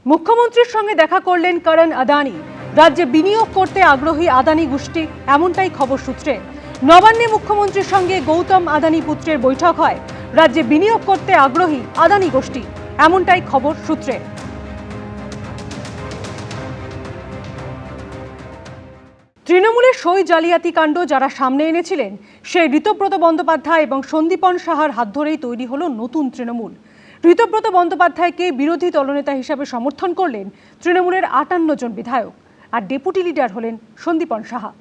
মুখ্যমন্ত্রীর সঙ্গে দেখা করলেন করণ আদানি। রাজ্যে বিনিয়োগ করতে আগ্রহী আদানি গোষ্ঠী, এমনটাই খবর সূত্রে। নবান্নে মুখ্যমন্ত্রীর সঙ্গে গৌতম আদানি পুত্রের বৈঠক হয়। রাজ্যে বিনিয়োগ করতে আগ্রহী আদানি গোষ্ঠী, এমনটাই খবর সূত্রে। তৃণমূলের সই জালিয়াতি কাণ্ড যারা সামনে এনেছিলেন, সেই ঋতব্রত বন্দ্যোপাধ্যায় এবং সন্দীপন সাহার হাত ধরেই তৈরি হলো নতুন তৃণমূল। ঋতব্রত বন্দ্যোপাধ্যায়কে বিরোধী দলনেতা হিসাবে সমর্থন করলেন তৃণমূলের ৫৮ জন বিধায়ক, আর ডেপুটি লিডার হলেন সন্দীপন সাহা।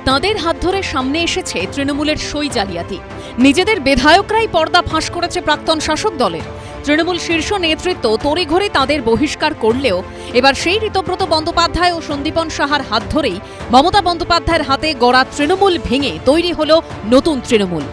তাঁদের হাত ধরে সামনে এসেছে তৃণমূলের সই জালিয়াতি। নিজেদের বিধায়করাই পর্দা ফাঁস করেছে প্রাক্তন শাসক দলের। তৃণমূল শীর্ষ নেতৃত্ব তড়িঘড়ি তাঁদের বহিষ্কার করলেও এবার সেই ঋতব্রত বন্দ্যোপাধ্যায় ও সন্দীপন সাহার হাত ধরেই মমতা বন্দ্যোপাধ্যায়ের হাতে গড়া তৃণমূল ভেঙে তৈরি হলো নতুন তৃণমূল।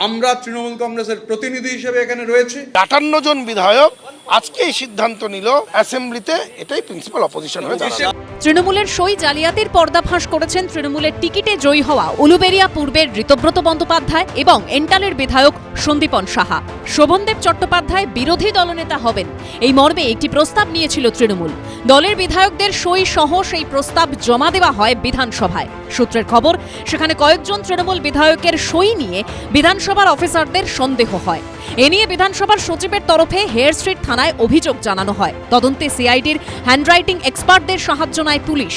আমরা তৃণমূল কংগ্রেসের প্রতিনিধি হিসেবে এখানে রয়েছে। ৫৮ জন বিধায়ক আজকে এই সিদ্ধান্ত নিল অ্যাসেম্বলিতে, এটাই প্রিন্সিপাল অপোজিশন হয়ে দাঁড়ালো। তৃণমূলের সই জালিয়াতির পর্দাফাঁস করেছেন তৃণমূলের টিকিটে জয়ী হওয়া উলুবেড়িয়া পূর্বের ঋতব্রত বন্দ্যোপাধ্যায় এবং এন্টালের বিধায়ক সন্দীপন সাহা। শোভনদেব চট্টোপাধ্যায় বিরোধী দলনেতা হবেন, এই মর্মে একটি প্রস্তাব নিয়েছিল তৃণমূল। দলের বিধায়কদের সই সহ সেই প্রস্তাব জমা দেওয়া হয় বিধানসভায়। সূত্রের খবর, সেখানে কয়েকজন তৃণমূল বিধায়কের সই নিয়ে বিধানসভার অফিসারদের সন্দেহ হয়। এ নিয়ে বিধানসভার সচিবের তরফে হেয়ার স্ট্রিট থানায় অভিযোগ জানানো হয়। তদন্তে সিআইডির হ্যান্ডরাইটিং এক্সপার্টদের সাহায্য নেয় পুলিশ।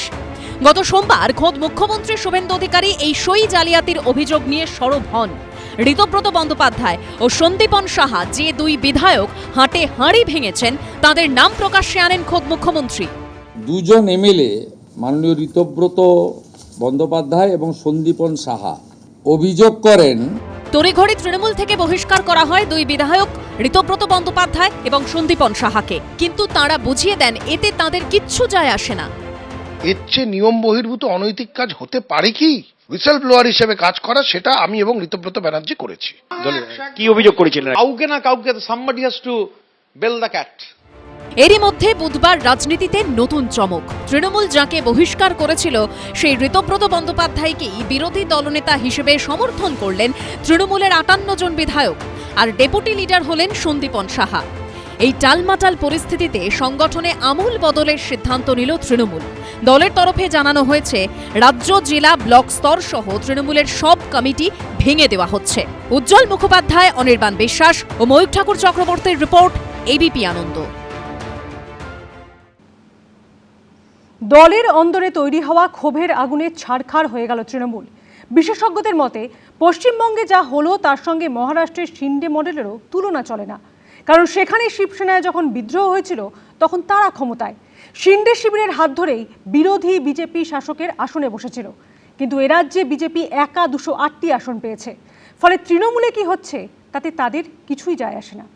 গত সোমবার খোদ মুখ্যমন্ত্রী শুভেন্দু অধিকারী এই সই জালিয়াতির অভিযোগ নিয়ে সরব হন। ঋতব্রত বন্দ্যোপাধ্যায় ও সন্দীপন সাহা যে দুই বিধায়ক হাটে হাঁড়ি ভেঙেছেন, তাদের নাম প্রকাশ্যে আনেন খোদ মুখ্যমন্ত্রী। দুজন এমএলএ মাননীয় ঋতব্রত বন্দ্যোপাধ্যায় এবং সন্দীপন সাহা অভিযোগ করেন তড়িঘড়ি তৃণমূল থেকে বহিষ্কার করা হয় দুই বিধায়ক ঋতব্রত বন্দ্যোপাধ্যায় এবং সন্দীপন সাহাকে। কিন্তু তাঁরা বুঝিয়ে দেন এতে তাঁদের কিচ্ছু যায় আসে না। এর চেয়ে নিয়ম বহির্ভূত অনৈতিক কাজ হতে পারে কি? হুইসেল ব্লোয়ার হিসেবে কাজ করা, সেটা আমি এবং ঋতব্রত ব্যানার্জি করেছি। কি অভিযোগ করেছিলেন? কাউকে না কাউকে, somebody has to bell the cat. এরই মধ্যে বুধবার রাজনীতিতে নতুন চমক। তৃণমূল যাকে বহিষ্কার করেছিল, সেই ঋতব্রত বন্দ্যোপাধ্যায়কেই বিরোধী দলনেতা হিসেবে সমর্থন করলেন তৃণমূলের ৫৮ জন বিধায়ক, আর ডেপুটি লিডার হলেন সন্দীপন সাহা। এই টালমাটাল পরিস্থিতিতে সংগঠনে আমূল বদলের সিদ্ধান্ত নিল তৃণমূল। দলের তরফে জানানো হয়েছে, রাজ্য, জেলা, ব্লক স্তর সহ তৃণমূলের সব কমিটি ভেঙে দেওয়া হচ্ছে। উজ্জ্বল মুখোপাধ্যায়, অনির্বাণ বিশ্বাস ও ময়ূখ ঠাকুর চক্রবর্তীর রিপোর্ট, এবিপি আনন্দ। দলের অন্দরে তৈরি হওয়া ক্ষোভের আগুনে ছারখার হয়ে গেল তৃণমূল। বিশেষজ্ঞদের মতে, পশ্চিমবঙ্গে যা হলো তার সঙ্গে মহারাষ্ট্রের শিন্ডে মডেলেরও তুলনা চলে না। কারণ সেখানে শিবসেনায় যখন বিদ্রোহ হয়েছিল, তখন তারা ক্ষমতায়। শিন্ডে শিবিরের হাত ধরেই বিরোধী বিজেপি শাসকের আসনে বসেছিল। কিন্তু এ রাজ্যে বিজেপি একা ২০৮টি আসন পেয়েছে। ফলে তৃণমূলে কি হচ্ছে তাতে তাদের কিছুই যায় আসে না।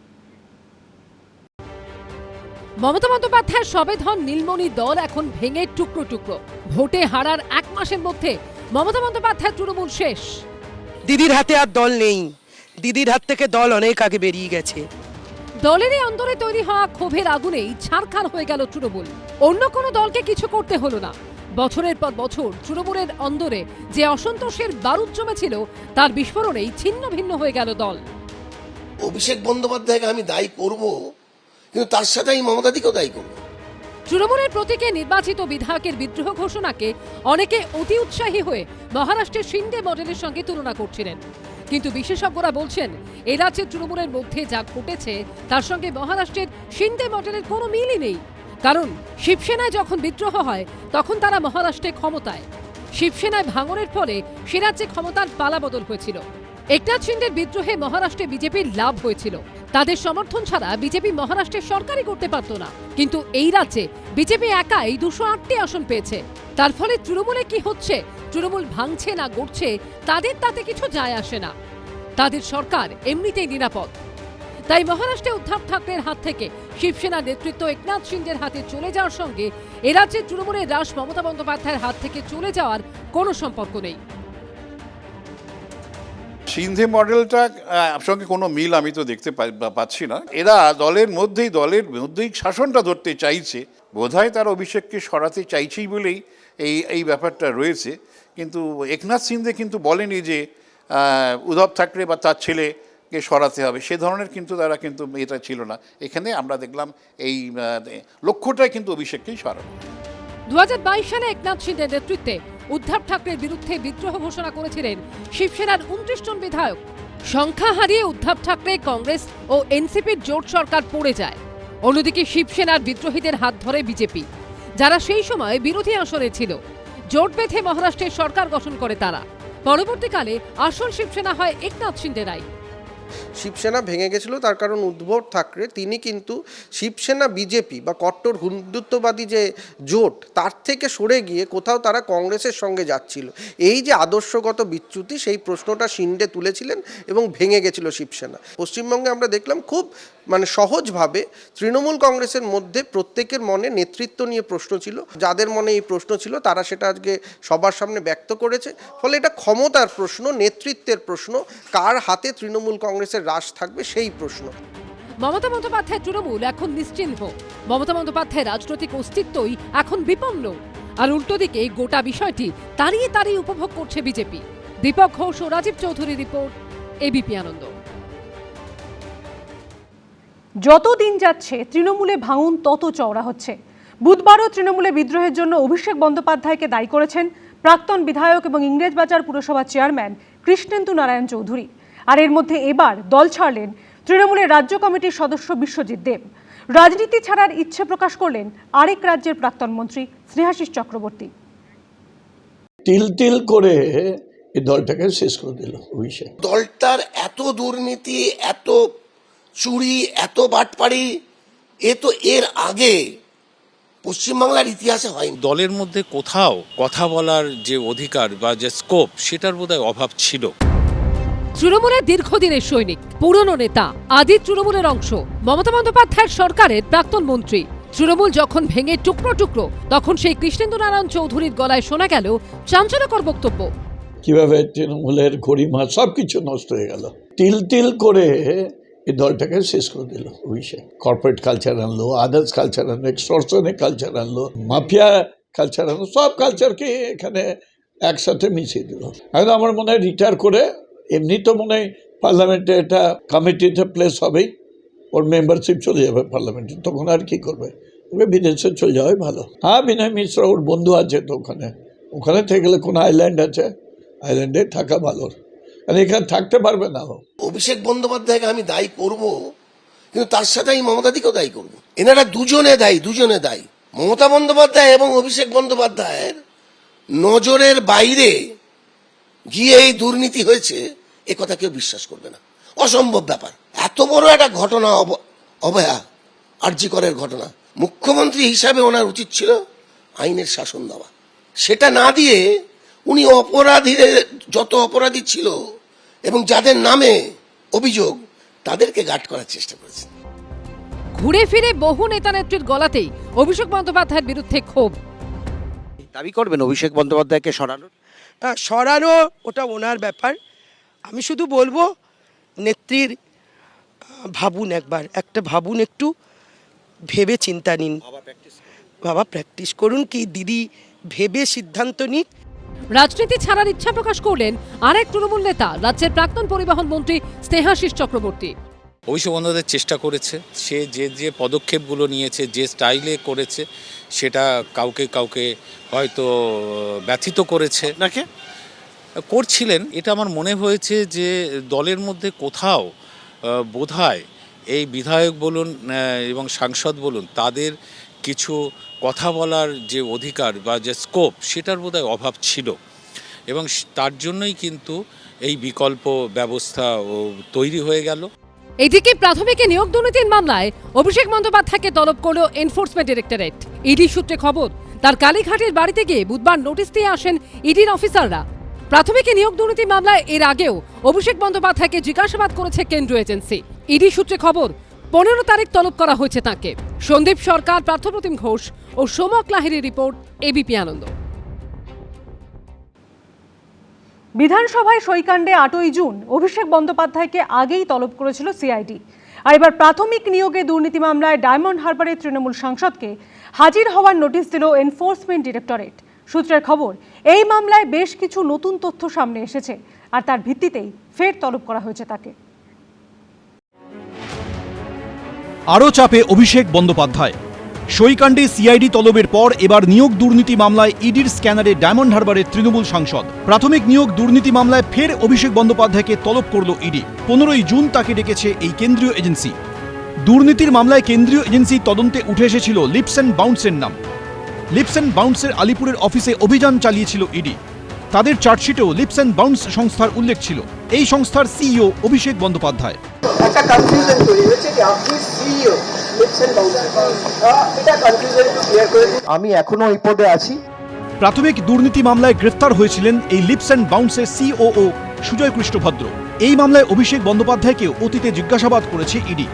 মমতা বন্দ্যোপাধ্যায়ের সবেধন নীলমণি দল এখন ভেঙে টুকরো টুকরো। ভোটে হারার ১ মাসের মধ্যে মমতা বন্দ্যোপাধ্যায়ের তৃণমূল শেষ। দিদির হাতে আর দল নেই, দিদির হাত থেকে দল অনেক আগে বেরিয়ে গেছে। দলেরই অন্দরে তৈরি হওয়া ক্ষোভের আগুনেই ছারখার হয়ে গেল তৃণমূল। অন্য কোনো দলকে কিছু করতে হলো না। বছরের পর বছর তৃণমূলের অন্দরে যে অসন্তোষের বারুদ জমেছিল, তার বিস্ফোরণেই ছিন্ন ভিন্ন হয়ে গেল দল। অভিষেক বন্দ্যোপাধ্যায়কে আমি দায়ী করব, কিন্তু তার সাথে আমি মমতাদিকেও দায়ী করব। তৃণমূলের প্রতীকে নির্বাচিত বিধায়কের বিদ্রোহ ঘোষণাকে অনেকে অতি উৎসাহী হয়ে মহারাষ্ট্রের শিন্ডে মডেলের সঙ্গে তুলনা করছিলেন। কিন্তু বিশেষজ্ঞরা বলছেন, এ রাজ্যের তৃণমূলের মধ্যে যা ঘটেছে তার সঙ্গে মহারাষ্ট্রের শিন্ডে মডেলের কোনো মিলই নেই। কারণ শিবসেনায় যখন বিদ্রোহ হয়, তখন তারা মহারাষ্ট্রে ক্ষমতায়। শিবসেনায় ভাঙনের ফলে সে রাজ্যে ক্ষমতার পালাবদল হয়েছিল। একনাথ শিন্ডের বিদ্রোহে মহারাষ্ট্রে বিজেপির লাভ হয়েছিল। তাদের সমর্থন ছাড়া বিজেপি মহারাষ্ট্রে সরকারই করতে পারত না। কিন্তু এই রাজ্যে বিজেপি একাই ২০৮টি আসন পেয়েছে। তার ফলে তৃণমূলে কি হচ্ছে, তৃণমূল ভাঙছে না গড়ছে, তাদের তাতে কিছু যায় আসে না। তাদের সরকার এমনিতেই নিরাপদ। তাই মহারাষ্ট্রে উদ্ধব ঠাকরের হাত থেকে শিবসেনা নেতৃত্ব একনাথ শিন্ডের হাতে চলে যাওয়ার সঙ্গে এ রাজ্যের তৃণমূলের রাশ মমতা বন্দ্যোপাধ্যায়ের হাত থেকে চলে যাওয়ার কোনো সম্পর্ক নেই। সিন্ধে মডেলটা সঙ্গে কোনো মিল আমি তো দেখতে পাচ্ছি না। এরা দলের মধ্যেই শাসনটা ধরতে চাইছে। বোধহয় তারা অভিষেককে সরাতে চাইছেই বলেই এই ব্যাপারটা রয়েছে। কিন্তু একনাথ শিন্দে কিন্তু বলেনি যে উদ্ধব ঠাকরে বা তার ছেলে কে সরাতে হবে সে ধরনের কিন্তু তারা কিন্তু এটা ছিল না। এখানে আমরা দেখলাম এই লক্ষ্যটাই কিন্তু অভিষেককেই সরানো। 2022 সালে একনাথ শিন্দের নেতৃত্বে উদ্ধব ঠাকরের বিরুদ্ধে বিদ্রোহ ঘোষণা করেছিলেন শিবসেনার 29 জন বিধায়ক। সংখ্যা হারিয়ে উদ্ধব ঠাকরে, কংগ্রেস ও এনসিপির জোট সরকার পড়ে যায়। অন্যদিকে শিবসেনার বিদ্রোহীদের হাত ধরে বিজেপি, যারা সেই সময় বিরোধী আসনে ছিল। জোট বেঁধে মহারাষ্ট্রের সরকার গঠন করে তারা। পরবর্তীকালে আসল শিবসেনা হয় একনাথ শিন্দেরাই। শিবসেনা ভেঙে গেছিল তার কারণ উদ্ধব ঠাকরে তিনি কিন্তু শিবসেনা বিজেপি বা কট্টর হিন্দুত্ববাদী যে জোট তার থেকে সরে গিয়ে কোথাও তারা কংগ্রেসের সঙ্গে যাচ্ছিল। এই যে আদর্শগত বিচ্যুতি সেই প্রশ্নটা শিন্ডে তুলেছিলেন এবং ভেঙে গেছিল শিবসেনা। পশ্চিমবঙ্গে আমরা দেখলাম খুব সহজভাবে তৃণমূল কংগ্রেসের মধ্যে প্রত্যেকের মনে নেতৃত্ব নিয়ে প্রশ্ন ছিল। যাদের মনে এই প্রশ্ন ছিল তারা সেটা আজকে সবার সামনে ব্যক্ত করেছে। ফলে এটা ক্ষমতার প্রশ্ন, নেতৃত্বের প্রশ্ন, কার হাতে তৃণমূল কংগ্রেসের রাশ থাকবে সেই প্রশ্ন। মমতা বন্দ্যোপাধ্যায়ের তৃণমূল এখন নিশ্চিহ্ন। মমতা বন্দ্যোপাধ্যায়ের রাজনৈতিক অস্তিত্বই এখন বিপন্ন। আর উল্টো দিকে গোটা বিষয়টি তাড়িয়ে তাড়িয়ে উপভোগ করছে বিজেপি। দীপক ঘোষ ও রাজীব চৌধুরীর রিপোর্ট, এবিপি আনন্দ। যত দিন যাচ্ছে তৃণমূলে ভাঙন তত চওড়া হচ্ছে। বুধবারও তৃণমূলে বিদ্রোহের জন্য অভিষেক বন্দ্যোপাধ্যায়কে দায়ী করেছেন প্রাক্তন বিধায়ক এবং ইংরেজবাজার পুরসভার চেয়ারম্যান কৃষ্ণেন্দু নারায়ণ চৌধুরী। আর এর মধ্যে এবার দল ছাড়লেন তৃণমূলের রাজ্য কমিটির সদস্য বিশ্বজিৎ দেব। রাজনীতি ছাড়ার ইচ্ছে প্রকাশ করলেন আরেক রাজ্যের প্রাক্তন মন্ত্রী স্নেহাশিস চক্রবর্তী। তিল তিল করে এই দলটাকে শেষ করে দিল অভিষেক। দলটার এত দুর্নীতি, এত চুরি, এত বাটপাড়ি এ তো এর আগে পশ্চিমবাংলার ইতিহাসে হয়নি। দলের মধ্যে কোথাও কথা বলার যে অধিকার বা যে স্কোপ সেটার বোধহয় অভাব ছিল। তৃণমূলের দীর্ঘদিনের সৈনিক, পুরনো নেতা, আদি তৃণমূলের অংশ, মমতা বন্দ্যোপাধ্যায়ের সরকারের প্রাক্তন মন্ত্রী। তৃণমূল যখন ভেঙে টুকরো টুকরো তখন সেই কৃষ্ণেন্দু নারায়ণ চৌধুরীর গলায় শোনা গেল চাঞ্চল্যকর বক্তব্য। কিভাবে তৃণমূলের গরিমা সবকিছু নষ্ট হয়ে গেল। তিল তিল করে এই দলটাকে শেষ করে দিল অভিষেক। কর্পোরেট কালচার আনলো, আদার্স কালচার আনলো, এক্সটর্শনের কালচার আনলো, মাফিয়া কালচার আনলো, সব কালচারকে এখানে একসাথে মিশিয়ে দিল। এখন আমার মনে হয় রিটায়ার করে এমনি তো মনে হয় পার্লামেন্টে এটা কমিটিতে প্লেস হবেই, ওর মেম্বারশিপ চলে যাবে পার্লামেন্টে, তখন আর কি করবে, ওকে বিদেশে চলে যাওয়াই ভালো। হ্যাঁ, বিনয় মিশ্র ওর বন্ধু আছে তো ওখানে থেকে গেলে কোনো আইল্যান্ড আছে, আইল্যান্ডে থাকা ভালো, আর এখানে থাকতে পারবে না। অভিষেক বন্দ্যোপাধ্যায়কে আমি দায়ী করব, কিন্তু তার সাথে আমি মমতাদিকেও দায়ী করব। এনারা দুজনে দায়ী। মমতা বন্দ্যোপাধ্যায় এবং অভিষেক বন্দ্যোপাধ্যায়ের নজরের বাইরে গিয়ে এই দুর্নীতি হয়েছে এ কথা কেউ বিশ্বাস করবে না, অসম্ভব ব্যাপার। এত বড় একটা ঘটনা, অভয়া আরজি করের ঘটনা, মুখ্যমন্ত্রী হিসাবে ওনার উচিত ছিল আইনের শাসন দেওয়া। সেটা না দিয়ে উনি অপরাধীদের, যত অপরাধী ছিল এবং যাদের নামে অভিযোগ তাদেরকে গার্ড করার চেষ্টা করেছেন। ঘুরে ফিরে বহু নেতা নেত্রীর গলাতেই অভিষেক বন্দ্যোপাধ্যায়ের বিরুদ্ধে ক্ষোভ। দাবি করবেন অভিষেক বন্দ্যোপাধ্যায়কে সরানোর? সরানো ওটা ওনার ব্যাপার। আমি শুধু বলবো নেত্রীর ভাবুন, ভাবুন, একটু ভেবে চিন্তা নিন, বাবা প্র্যাকটিস করুন, কি দিদি ভেবে সিদ্ধান্ত নিন। রাজনীতি ছাড়ার ইচ্ছা প্রকাশ করলেন আরেক তৃণমূল নেতা, রাজ্যের প্রাক্তন পরিবহন মন্ত্রী স্নেহাশিস চক্রবর্তী। অভিষেক বন্দ্যোপাধ্যায় চেষ্টা করেছে, সে যে পদক্ষেপগুলো নিয়েছে, যে স্টাইলে করেছে, সেটা কাউকে হয়তো ব্যথিত করেছে, নাকি করছিলেন। এটা আমার মনে হয়েছে যে দলের মধ্যে কোথাও বোধহয় এই বিধায়ক বলুন এবং সাংসদ বলুন, তাদের কিছু কথা বলার যে অধিকার বা যে স্কোপ সেটার বোধহয় অভাব ছিল, এবং তার জন্যই কিন্তু এই বিকল্প ব্যবস্থা তৈরি হয়ে গেল। এদিকে প্রাথমিক নিয়োগ দুর্নীতির মামলায় অভিষেক বন্দ্যোপাধ্যায়কে তলব করল এনফোর্সমেন্ট ডিরেক্টরেট। ইডি সূত্রে খবর, তার কালীঘাটের বাড়িতে গিয়ে বুধবার নোটিশ দিয়ে আসেন ইডির অফিসাররা। প্রাথমিক নিয়োগ দুর্নীতি মামলায় এর আগেও অভিষেক বন্দ্যোপাধ্যায়কে জিজ্ঞাসাবাদ করেছে কেন্দ্রীয় এজেন্সি। ইডি সূত্রে খবর, 15 তারিখ তলব করা হয়েছে তাঁকে। সন্দীপ সরকার, পার্থপ্রতিম ঘোষ ও সোমক লাহিড়ীর রিপোর্ট, এবিপি আনন্দ। বিধানসভায় সইকাণ্ডে 8ই জুন অভিষেক বন্দ্যোপাধ্যায়কে আগেই তলব করেছিল সিআইডি। আর এবার প্রাথমিক নিয়োগে দুর্নীতি মামলায় ডায়মন্ড হারবারের তৃণমূল সাংসদকে হাজির হওয়ার নোটিশ দিল এনফোর্সমেন্ট ডিরেক্টরেট। সূত্রের খবর, এই মামলায় বেশ কিছু নতুন তথ্য সামনে এসেছে, আর তার ভিত্তিতেই ফের তলব করা হয়েছে তাকে। আরও চাপে অভিষেক বন্দ্যোপাধ্যায়। সইকাণ্ডে সিআইডি তলবের পর এবার নিয়োগ দুর্নীতি মামলায় ইডির স্ক্যানারে ডায়মন্ড হারবারের তৃণমূল সাংসদ। প্রাথমিক নিয়োগ দুর্নীতি মামলায় ফের অভিষেক বন্দ্যোপাধ্যায়কে তলব করল ইডি। 15ই জুন তাকে ডেকেছে এই কেন্দ্রীয় এজেন্সি। দুর্নীতির মামলায় কেন্দ্রীয় এজেন্সি তদন্তে উঠে এসেছিল লিপস অ্যান্ড বাউন্সের নাম। লিপস অ্যান্ড বাউন্সের আলিপুরের অফিসে অভিযান চালিয়েছিল ইডি। তাদের চার্জশিটেও লিপস অ্যান্ড বাউন্স সংস্থার উল্লেখ ছিল। এই সংস্থার সিইও অভিষেক বন্দ্যোপাধ্যায়। একটা কনফিউশন তৈরি হয়েছে যে আপনি সিইও লিপস এন্ড বাউন্স, এটা কনফিউশন ক্লিয়ার করে দিন। আমি এখনো এই পদে আছি। প্রাথমিক দুর্নীতি মামলায় গ্রেফতার হয়েছিলেন এই লিপস অ্যান্ড বাউন্সের সিওও সুজয় কৃষ্ণভদ্র। এই মামলায় অভিষেক বন্দ্যোপাধ্যায়কেও অতীতে জিজ্ঞাসাবাদ করেছে ইডি।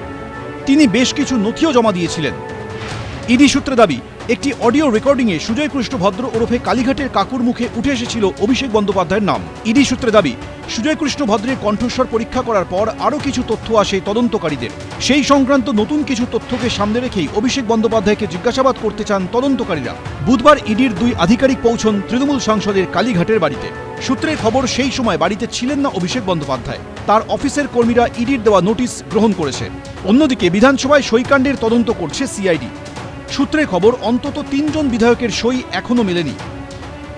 তিনি বেশ কিছু নথিও জমা দিয়েছিলেন। ইডি সূত্রে দাবি, একটি অডিও রেকর্ডিংয়ে সুজয় কৃষ্ণভদ্র ওরফে কালীঘাটের কাকুর মুখে উঠে এসেছিল অভিষেক বন্দ্যোপাধ্যায়ের নাম। ইডি সূত্রে দাবি, সুজয় কৃষ্ণভদ্রের কণ্ঠস্বর পরীক্ষা করার পর আরও কিছু তথ্য আসে তদন্তকারীদের। সেই সংক্রান্ত নতুন কিছু তথ্যকে সামনে রেখেই অভিষেক বন্দ্যোপাধ্যায়কে জিজ্ঞাসাবাদ করতে চান তদন্তকারীরা। বুধবার ইডির 2 আধিকারিক পৌঁছন তৃণমূল সাংসদের কালীঘাটের বাড়িতে। সূত্রের খবর, সেই সময় বাড়িতে ছিলেন না অভিষেক বন্দ্যোপাধ্যায়। তার অফিসের কর্মীরা ইডির দেওয়া নোটিশ গ্রহণ করেছে। অন্যদিকে বিধানসভায় সইকাণ্ডের তদন্ত করছে সিআইডি। সূত্রের খবর, অন্তত 3 জন বিধায়কের সই এখনও মেলেনি।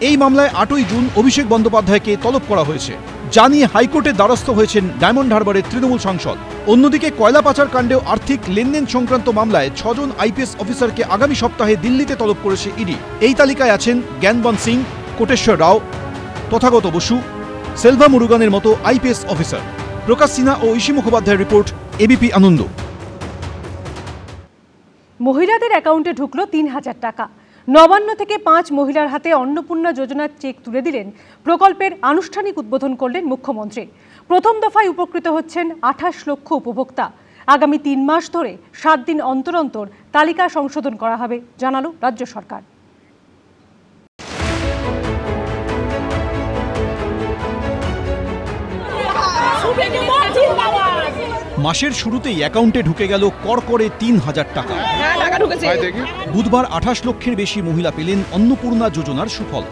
এই মামলায় 8ই জুন অভিষেক বন্দ্যোপাধ্যায়কে তলব করা হয়েছে। জানিয়ে হাইকোর্টের দ্বারস্থ হয়েছেন ডায়মন্ড হারবারের তৃণমূল সাংসদ। অন্যদিকে কয়লা পাচার কাণ্ডেও আর্থিক লেনদেন সংক্রান্ত মামলায় 6 জন আইপিএস অফিসারকে আগামী সপ্তাহে দিল্লিতে তলব করেছে ইডি। এই তালিকায় আছেন জ্ঞানবন্ত সিং, কোটেশ্বর রাও, তথাগত বসু, সেলভা মুরুগানের মতো আইপিএস অফিসার। প্রকাশ সিনহা ও ঋষি মুখোপাধ্যায়ের রিপোর্ট, এবিপি আনন্দ। মহিলাদের অ্যাকাউন্টে ঢুকলো 3000 টাকা। নবান্ন থেকে 5 মহিলার হাতে অন্নপূর্ণা যোজনার চেক তুলে দিলেন। প্রকল্পের আনুষ্ঠানিক উদ্বোধন করলেন মুখ্যমন্ত্রী। প্রথম দফায় উপকৃত হচ্ছেন 28 লক্ষ উপভোক্তা। আগামী 3 মাস ধরে 7 দিন অন্তর অন্তর তালিকা সংশোধন করা হবে, জানালো রাজ্য সরকার। মাসের শুরুতেই অ্যাকাউন্টে ঢুকে গেল করকরে 3000 টাকা। বুধবার 28 লক্ষের বেশি মহিলা পেলেন অন্নপূর্ণা যোজনার সুফল।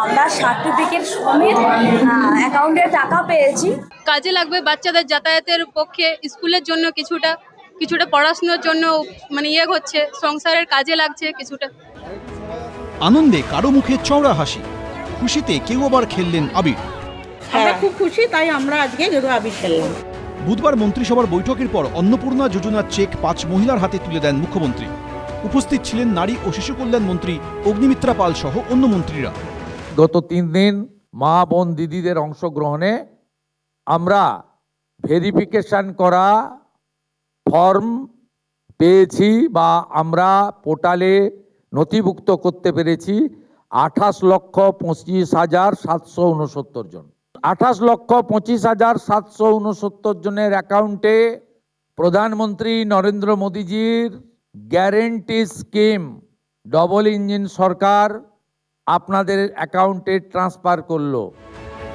আমরা সার্টিফিকেট সমেত অ্যাকাউন্টে টাকা পেয়েছি। কাজে লাগবে বাচ্চাদের যাতায়াতের পক্ষে, স্কুলের জন্য কিছুটা পড়াশোনার জন্য মানে হচ্ছে, সংসারের কাজে লাগছে কিছুটা। আনন্দে কারো মুখে চওড়া হাসি, খুশিতে কেউ আবার খেললেন আবির। আমরা খুব খুশি, তাই আমরা আজকে আবির খেললাম। বুধবার মন্ত্রিসভার বৈঠকের পর অন্নপূর্ণা যোজনার চেক 5 মহিলার হাতে তুলে দেন মুখ্যমন্ত্রী। উপস্থিত ছিলেন নারী ও শিশু কল্যাণ মন্ত্রী অগ্নিমিত্রা পাল সহ অন্য মন্ত্রীরা। গত 3 দিন মা বোন দিদিদের অংশগ্রহণে আমরা ভেরিফিকেশন করা ফর্ম পেয়েছি বা আমরা পোর্টালে নথিভুক্ত করতে পেরেছি 28,25,769 জন। 28,25,769 জনের অ্যাকাউন্টে প্রধানমন্ত্রী নরেন্দ্র মোদীজির গ্যারেন্টি স্কিম ডবল ইঞ্জিন সরকার আপনাদের অ্যাকাউন্টে ট্রান্সফার করলো।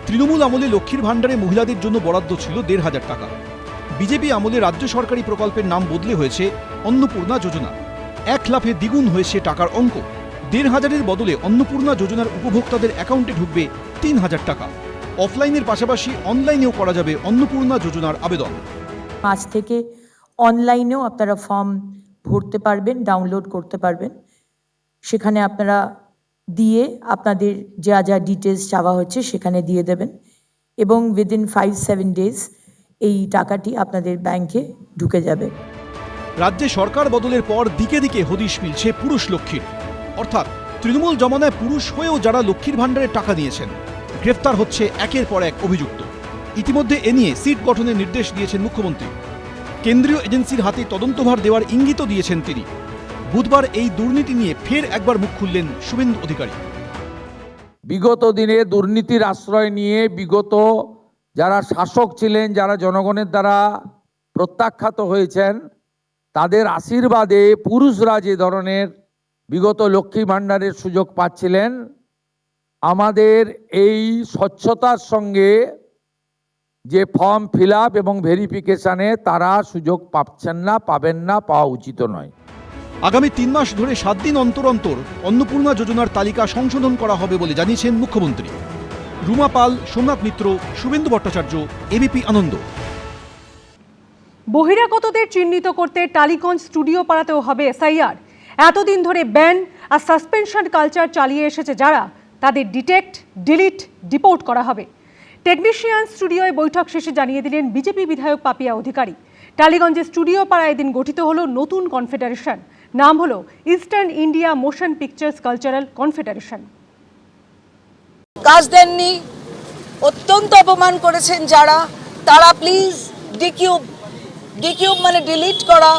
তৃণমূল আমলে লক্ষ্মীর ভাণ্ডারে মহিলাদের জন্য বরাদ্দ ছিল 1,500 টাকা। বিজেপি আমলে রাজ্য সরকারি প্রকল্পের নাম বদলে হয়েছে অন্নপূর্ণা যোজনা। 1 লাফে দ্বিগুণ হয়েছে টাকার অঙ্ক। 1,500-এর বদলে অন্নপূর্ণা যোজনার উপভোক্তাদের অ্যাকাউন্টে ঢুকবে 3000 টাকা। অফলাইনের পাশাপাশি অনলাইনেও করা যাবে অন্নপূর্ণা যোজনার আবেদন। আজ থেকে অনলাইনেও আপনারা ফর্ম ভরতে পারবেন, ডাউনলোড করতে পারবেন। সেখানে আপনারা দিয়ে আপনাদের যা যা ডিটেলস চাওয়া হচ্ছে সেখানে দিয়ে দেবেন এবং উইদিন 5-7 ডেজ এই টাকাটি আপনাদের ব্যাংকে ঢুকে যাবে। রাজ্যে সরকার বদলের পর দিকে দিকে হদিশ মিলছে পুরুষ লক্ষ্মীর। অর্থাৎ তৃণমূল জমানায় পুরুষ হয়েও যারা লক্ষ্মীর ভাণ্ডারে টাকা নিয়েছেন, গ্রেফতার হচ্ছে একের পর এক অভিযুক্ত। ইতিমধ্যে এ নিয়ে সিট গঠনের নির্দেশ দিয়েছেন মুখ্যমন্ত্রী। কেন্দ্রীয় এজেন্সির হাতে তদন্তভার দেওয়ার ইঙ্গিতও দিয়েছেন তিনি। বুধবার এই দুর্নীতি নিয়ে ফের একবার মুখ খুললেন শুভেন্দু অধিকারী। বিগত দিনে দুর্নীতির আশ্রয় নিয়ে বিগত যারা শাসক ছিলেন, যারা জনগণের দ্বারা প্রত্যাখ্যাত হয়েছেন, তাদের আশীর্বাদে পুরুষরা যে ধরনের বিগত লক্ষ্মী ভাণ্ডারের সুযোগ পাচ্ছিলেন, আমাদের এই স্বচ্ছতার সঙ্গে যে ফর্ম ফিল আপ এবং ভেরিফিকেশানে তারা সুযোগ পাচ্ছেন না, পাবেন না, পাওয়া উচিত নয়। আগামী 3 মাস ধরে 7 দিন অন্তর অন্তর অন্নপূর্ণা যোজনার তালিকা সংশোধন করা হবে বলে জানিয়েছেন মুখ্যমন্ত্রী। রুমা পাল, সোমনাথ মিত্র, শুভেন্দু ভট্টাচার্য, এবিপি আনন্দ। বহিরাগতদের চিহ্নিত করতে টালিগঞ্জ স্টুডিও পাড়াতেও হবে এসআইআর। এতদিন ধরে ব্যান আর সাসপেনশন কালচার চালিয়ে এসেছে যারা, তাদের ডিটেক্ট, ডিলিট, ডিপোর্ট করা হবে। টেকনিশিয়ান স্টুডিওয় বৈঠক শেষে জানিয়ে দিলেন বিজেপি বিধায়ক পাপিয়া অধিকারী। টালিগঞ্জের স্টুডিও পাড়ায় এদিন গঠিত হলো নতুন কনফেডারেশন, নাম হলো eastern India motion pictures cultural confederation. কাজ দেননি, অত্যন্ত অপমান করেছেন যারা, তারা প্লিজ ডিকিউব মানে ডিলিট করা,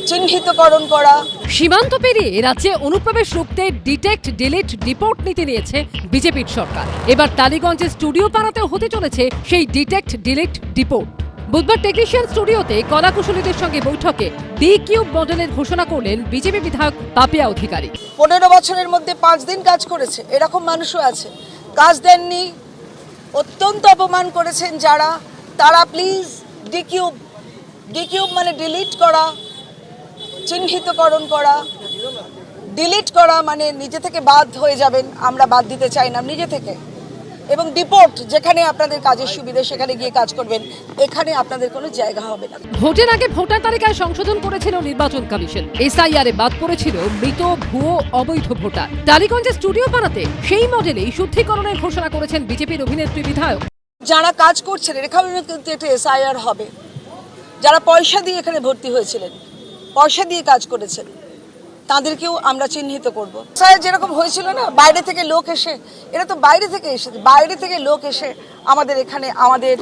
চিহ্নিতকরণ করা। সীমান্ত পেরিয়ে রাজ্যে অনুপ্রবেশ রুখতে ডিটেক্ট, ডিলিট, ডিপোর্ট নীতি নিয়েছে বিজেপির সরকার। এবার টালিগঞ্জের স্টুডিও পাড়াতেও হতে চলেছে সেই ডিটেক্ট, ডিলিট, ডিপোর্ট। বুধবার টেকনিশিয়ান স্টুডিওতে কলাকুশলীদের সঙ্গে বৈঠকে ডি কিউব মডেলের ঘোষণা করলেন বিজেপি বিধায়ক পাপিয়া অধিকারী। 15 বছরের মধ্যে 5 দিন কাজ করেছে, এরকম মানুষও আছে। কাজ দেননি, অত্যন্ত অপমান করেছেন যারা, তারা প্লিজ ডিকিউব মানে ডিলিট করা, চিহ্নিতকরণ করা। ডিলিট করা মানে নিজে থেকে বাদ হয়ে যাবেন, আমরা বাদ দিতে চাই না নিজে থেকে। এবং ডিপোর্ট, যেখানে আপনাদের কাজের সুবিধা সেখানে গিয়ে কাজ করবেন, এখানে আপনাদের কোনো জায়গা হবে না। ভোটের আগে ভোটার তালিকায় সংশোধন করেছিল নির্বাচন কমিশন। এসআইআরে বাদ পড়েছিল মৃত, ভুয়ো, অবৈধ ভোটার। টালিগঞ্জের স্টুডিও পাড়াতে সেই মডেলেই শুদ্ধিকরণের ঘোষণা করেছেন বিজেপির অভিনেত্রী বিধায়ক। যারা কাজ করছেন এখানে কিন্তু একটা এসআইআর হবে। যারা পয়সা দিয়ে এখানে ভর্তি হয়েছিলেন, পয়সা দিয়ে কাজ করেছেন, তাদেরকেও আমরা চিহ্নিত করব। এসআইআর যেরকম হয়েছিল না, বাইরে থেকে লোক এসে, এরা তো বাইরে থেকে এসেছে, বাইরে থেকে লোক এসে আমাদের এখানে আমাদের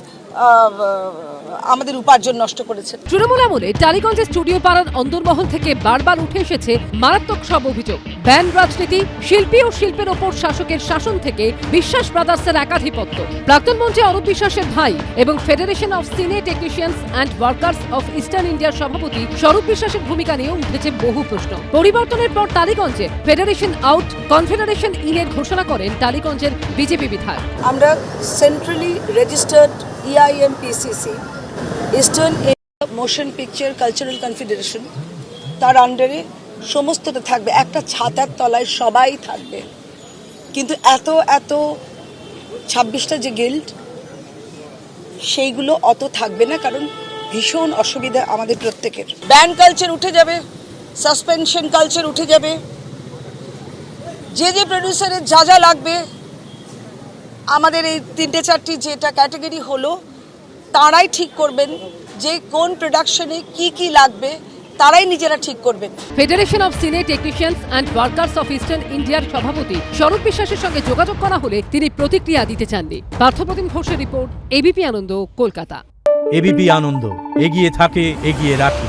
উপার্জন নষ্ট করেছে। তৃণমূল আমলে টালিগঞ্জের স্টুডিও পাড়ার অন্দরমহল থেকে বারবার উঠে এসেছে মারাত্মক সব অভিযোগ। ব্যান রাজনীতি, শিল্পী ও শিল্পের ওপর শাসকের শাসন থেকে বিশ্বাস ব্রাদার্সের একাধিপত্য, প্রাক্তন মন্ত্রী অরূপ বিশ্বাসের ভাই এবং ফেডারেশন অফ সিনে technicians and workers of eastern ইন্ডিয়ার সভাপতি স্বরূপ বিশ্বাসের ভূমিকা নিয়েও উঠেছে বহু প্রশ্ন। পরিবর্তনের পর টালিগঞ্জে ফেডারেশন আউট, কনফেডারেশন ইনের ঘোষণা করেন টালিগঞ্জের বিজেপি বিধায়ক। আমরা centrally registered EIMPCC, eastern India motion picture cultural confederation, তার আন্ডারে সমস্তটা থাকবে, একটা ছাতার তলায় সবাই থাকবে। কিন্তু এত 26টা যে গিল্ড, সেইগুলো অত থাকবে না, কারণ ভীষণ অসুবিধা আমাদের প্রত্যেকের। ব্যান কালচার উঠে যাবে, সাসপেনশন কালচার উঠে যাবে। যে প্রডিউসারের যা লাগবে, আমাদের এই 3-4টি যেটা ক্যাটাগরি হলো, তারাই ঠিক করবেন যে কোন প্রোডাকশনে কি লাগবে, তারাই নিজেরা ঠিক করবেন। ফেডারেশন অফ সিনে technicians and workers of eastern ইন্ডিয়ার সভাপতি স্বরূপ বিশ্বাসের সঙ্গে যোগাযোগ করা হলে তিনি প্রতিক্রিয়া দিতে চাননি। পার্থপ্রতিম ঘোষের রিপোর্ট, এবিপি আনন্দ, কলকাতা। এবিপি আনন্দ, এগিয়ে থাকে, এগিয়ে রাখে।